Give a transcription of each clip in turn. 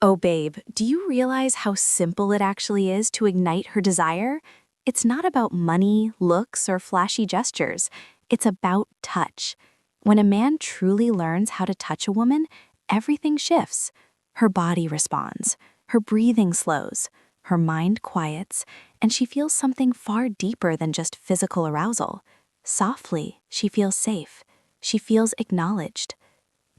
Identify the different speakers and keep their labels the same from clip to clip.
Speaker 1: Oh, babe, do you realize how simple it actually is to ignite her desire? It's not about money, looks, or flashy gestures. It's about touch. When a man truly learns how to touch a woman, everything shifts. Her body responds, her breathing slows, her mind quiets, and she feels something far deeper than just physical arousal. Softly, she feels safe. She feels acknowledged.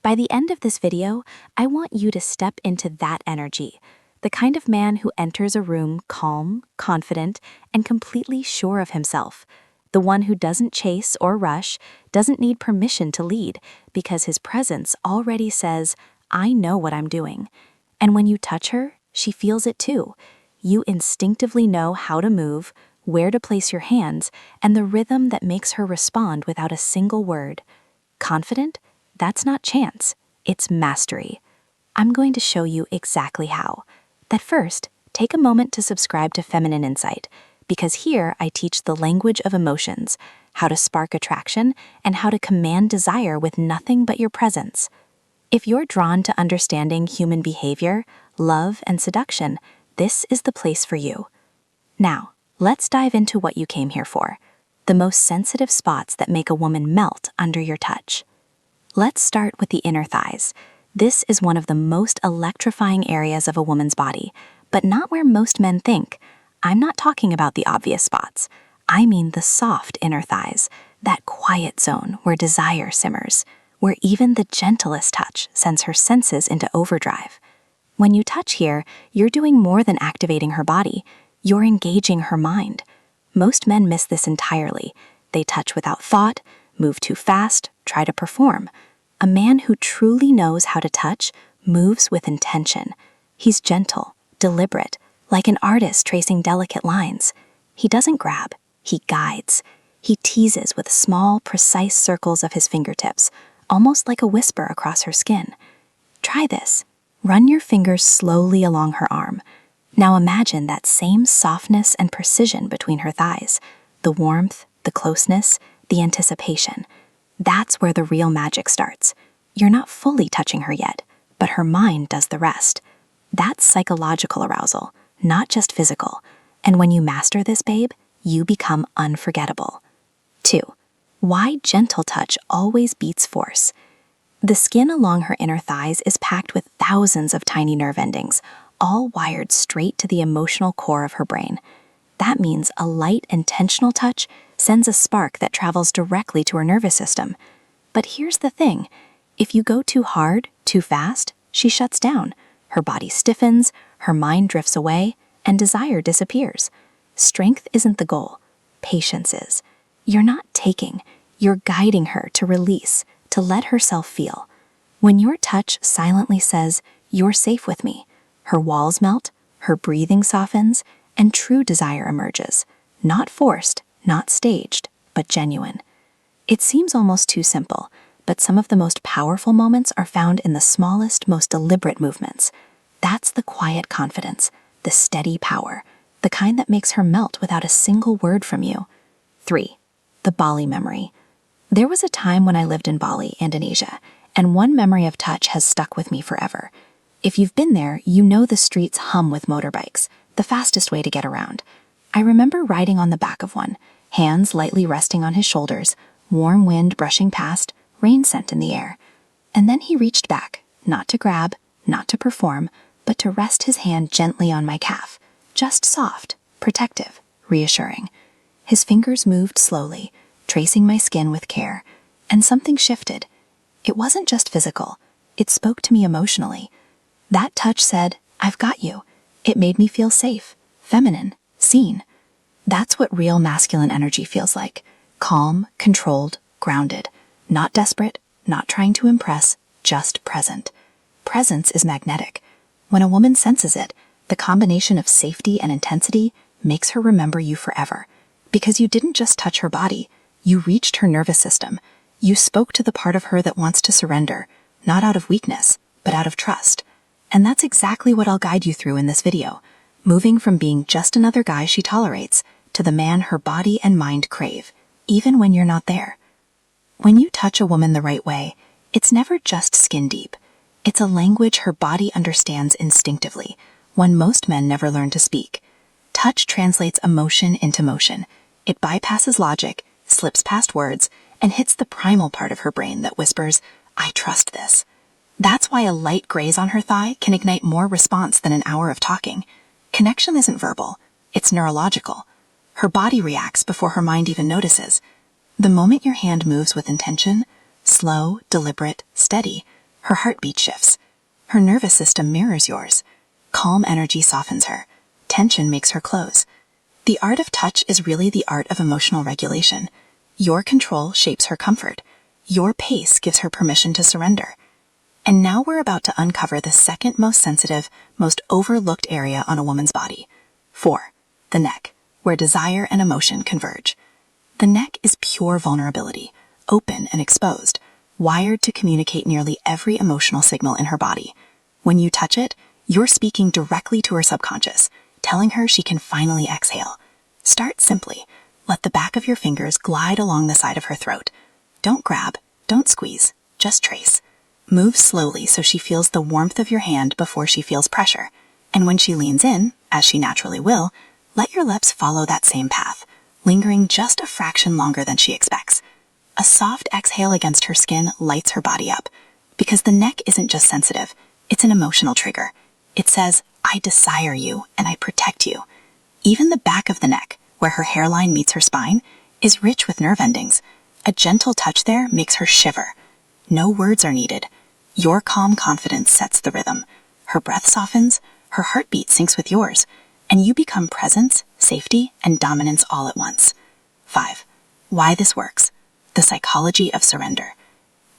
Speaker 1: By the end of this video, I want you to step into that energy, the kind of man who enters a room calm, confident, and completely sure of himself, the one who doesn't chase or rush, doesn't need permission to lead, because his presence already says, "I know what I'm doing." And when you touch her, she feels it too. You instinctively know how to move, where to place your hands, and the rhythm that makes her respond without a single word. Confident? That's not chance, it's mastery. I'm going to show you exactly how. But first, take a moment to subscribe to Feminine Insight, because here I teach the language of emotions, how to spark attraction, and how to command desire with nothing but your presence. If you're drawn to understanding human behavior, love, and seduction, this is the place for you. Now, let's dive into what you came here for, the most sensitive spots that make a woman melt under your touch. Let's start with the inner thighs. This is one of the most electrifying areas of a woman's body, but not where most men think. I'm not talking about the obvious spots. I mean the soft inner thighs, that quiet zone where desire simmers, where even the gentlest touch sends her senses into overdrive. When you touch here, you're doing more than activating her body. You're engaging her mind. Most men miss this entirely. They touch without thought, move too fast, try to perform. A man who truly knows how to touch moves with intention. He's gentle, deliberate, like an artist tracing delicate lines. He doesn't grab, he guides. He teases with small, precise circles of his fingertips, almost like a whisper across her skin. Try this. Run your fingers slowly along her arm. Now imagine that same softness and precision between her thighs, the warmth, the closeness, the anticipation. That's where the real magic starts. You're not fully touching her yet, but her mind does the rest. That's psychological arousal, not just physical. And when you master this, babe, you become unforgettable. 2. Why gentle touch always beats force. The skin along her inner thighs is packed with thousands of tiny nerve endings, all wired straight to the emotional core of her brain. That means a light, intentional touch sends a spark that travels directly to her nervous system. But here's the thing. If you go too hard, too fast, she shuts down. Her body stiffens, her mind drifts away, and desire disappears. Strength isn't the goal. Patience is. You're not taking. You're guiding her to release, to let herself feel. When your touch silently says, "You're safe with me," her walls melt, her breathing softens, and true desire emerges. Not forced, not staged, but genuine. It seems almost too simple, but some of the most powerful moments are found in the smallest, most deliberate movements. That's the quiet confidence, the steady power, the kind that makes her melt without a single word from you. 3. The Bali memory. There was a time when I lived in Bali, Indonesia, and one memory of touch has stuck with me forever. If you've been there, you know the streets hum with motorbikes, the fastest way to get around. I remember riding on the back of one, hands lightly resting on his shoulders, warm wind brushing past, rain scent in the air. And then he reached back, not to grab, not to perform, but to rest his hand gently on my calf, just soft, protective, reassuring. His fingers moved slowly, tracing my skin with care, and something shifted. It wasn't just physical, it spoke to me emotionally. That touch said, "I've got you." It made me feel safe, feminine, seen. That's what real masculine energy feels like. Calm, controlled, grounded. Not desperate, not trying to impress, just present. Presence is magnetic. When a woman senses it, the combination of safety and intensity makes her remember you forever. Because you didn't just touch her body, you reached her nervous system. You spoke to the part of her that wants to surrender, not out of weakness, but out of trust. And that's exactly what I'll guide you through in this video, moving from being just another guy she tolerates to the man her body and mind crave, even when you're not there. When you touch a woman the right way, it's never just skin deep. It's a language her body understands instinctively, one most men never learn to speak. Touch translates emotion into motion. It bypasses logic, slips past words, and hits the primal part of her brain that whispers, "I trust this." That's why a light graze on her thigh can ignite more response than an hour of talking. Connection isn't verbal, it's neurological. Her body reacts before her mind even notices. The moment your hand moves with intention, slow, deliberate, steady, her heartbeat shifts. Her nervous system mirrors yours. Calm energy softens her. Tension makes her close. The art of touch is really the art of emotional regulation. Your control shapes her comfort. Your pace gives her permission to surrender. And now we're about to uncover the second most sensitive, most overlooked area on a woman's body. 4. The neck, where desire and emotion converge. The neck is pure vulnerability, open and exposed, wired to communicate nearly every emotional signal in her body. When you touch it, you're speaking directly to her subconscious, telling her she can finally exhale. Start simply. Let the back of your fingers glide along the side of her throat. Don't grab, don't squeeze, just trace. Move slowly so she feels the warmth of your hand before she feels pressure. And when she leans in, as she naturally will, let your lips follow that same path, lingering just a fraction longer than she expects. A soft exhale against her skin lights her body up, because the neck isn't just sensitive, it's an emotional trigger. It says, "I desire you and I protect you." Even the back of the neck, where her hairline meets her spine, is rich with nerve endings. A gentle touch there makes her shiver. No words are needed. Your calm confidence sets the rhythm. Her breath softens, her heartbeat syncs with yours, and you become presence, safety, and dominance all at once. 5. Why this works. The psychology of surrender.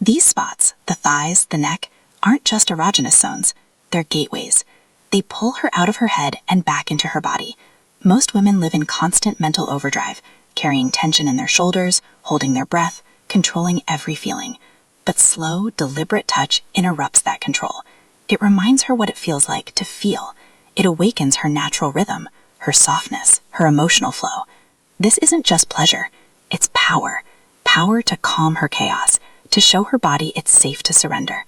Speaker 1: These spots, the thighs, the neck, aren't just erogenous zones. They're gateways. They pull her out of her head and back into her body. Most women live in constant mental overdrive, carrying tension in their shoulders, holding their breath, controlling every feeling. But slow, deliberate touch interrupts that control. It reminds her what it feels like to feel. It awakens her natural rhythm, her softness, her emotional flow. This isn't just pleasure, it's power. Power to calm her chaos, to show her body it's safe to surrender.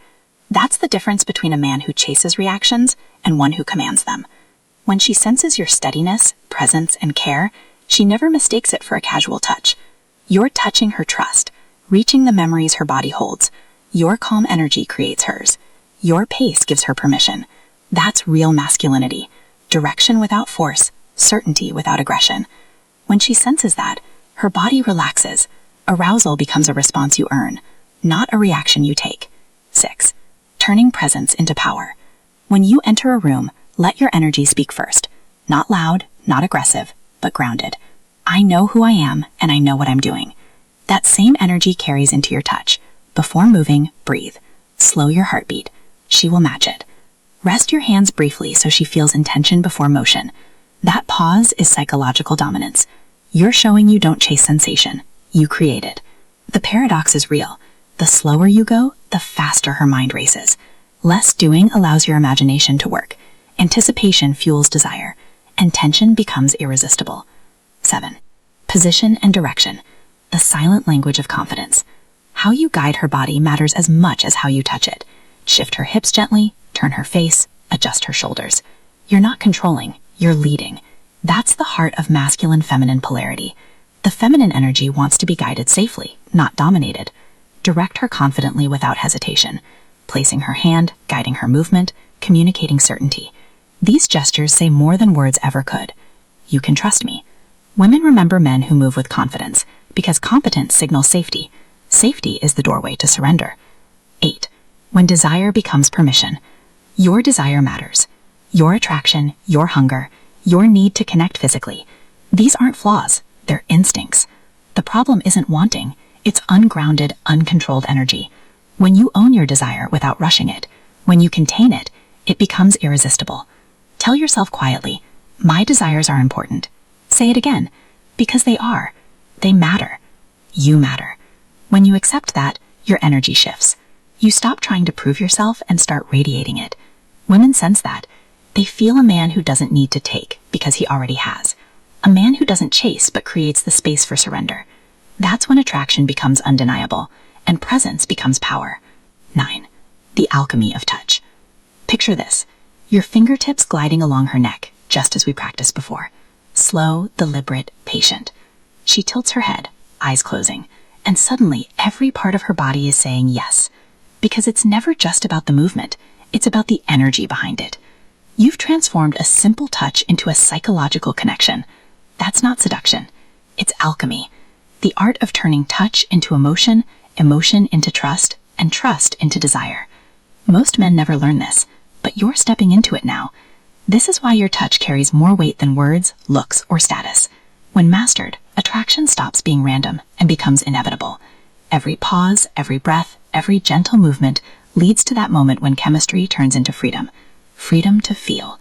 Speaker 1: That's the difference between a man who chases reactions and one who commands them. When she senses your steadiness, presence, and care, she never mistakes it for a casual touch. You're touching her trust, reaching the memories her body holds. Your calm energy creates hers. Your pace gives her permission. That's real masculinity. Direction without force, certainty without aggression. When she senses that, her body relaxes. Arousal becomes a response you earn, not a reaction you take. 6. Turning presence into power. When you enter a room, let your energy speak first. Not loud, not aggressive, but grounded. I know who I am, and I know what I'm doing. That same energy carries into your touch. Before moving, breathe. Slow your heartbeat. She will match it. Rest your hands briefly so she feels intention before motion. That pause is psychological dominance. You're showing you don't chase sensation. You create it. The paradox is real. The slower you go, the faster her mind races. Less doing allows your imagination to work. Anticipation fuels desire, and tension becomes irresistible. 7. Position and direction. The silent language of confidence. How you guide her body matters as much as how you touch it. Shift her hips gently, turn her face, adjust her shoulders. You're not controlling, you're leading. That's the heart of masculine-feminine polarity. The feminine energy wants to be guided safely, not dominated. Direct her confidently without hesitation, placing her hand, guiding her movement, communicating certainty. These gestures say more than words ever could. You can trust me. Women remember men who move with confidence, because competence signals safety. Safety is the doorway to surrender. 8. When desire becomes permission. Your desire matters. Your attraction, your hunger, your need to connect physically. These aren't flaws, they're instincts. The problem isn't wanting, it's ungrounded, uncontrolled energy. When you own your desire without rushing it, when you contain it, it becomes irresistible. Tell yourself quietly, my desires are important. Say it again, because they are. They matter. You matter. When you accept that, your energy shifts. You stop trying to prove yourself and start radiating it. Women sense that. They feel a man who doesn't need to take because he already has. A man who doesn't chase but creates the space for surrender. That's when attraction becomes undeniable and presence becomes power. 9.
Speaker 2: the alchemy of touch. Picture this, your fingertips gliding along her neck, just as we practiced before. Slow, deliberate, patient. She tilts her head, eyes closing, and suddenly every part of her body is saying yes. Because it's never just about the movement, it's about the energy behind it. You've transformed a simple touch into a psychological connection. That's not seduction. It's alchemy. The art of turning touch into emotion, emotion into trust, and trust into desire. Most men never learn this, but you're stepping into it now. This is why your touch carries more weight than words, looks, or status. When mastered, attraction stops being random and becomes inevitable. Every pause, every breath, every gentle movement leads to that moment when chemistry turns into freedom. Freedom to feel.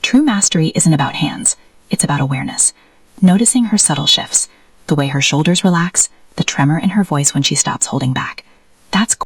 Speaker 2: True mastery isn't about hands, it's about awareness. Noticing her subtle shifts, the way her shoulders relax, the tremor in her voice when she stops holding back. That's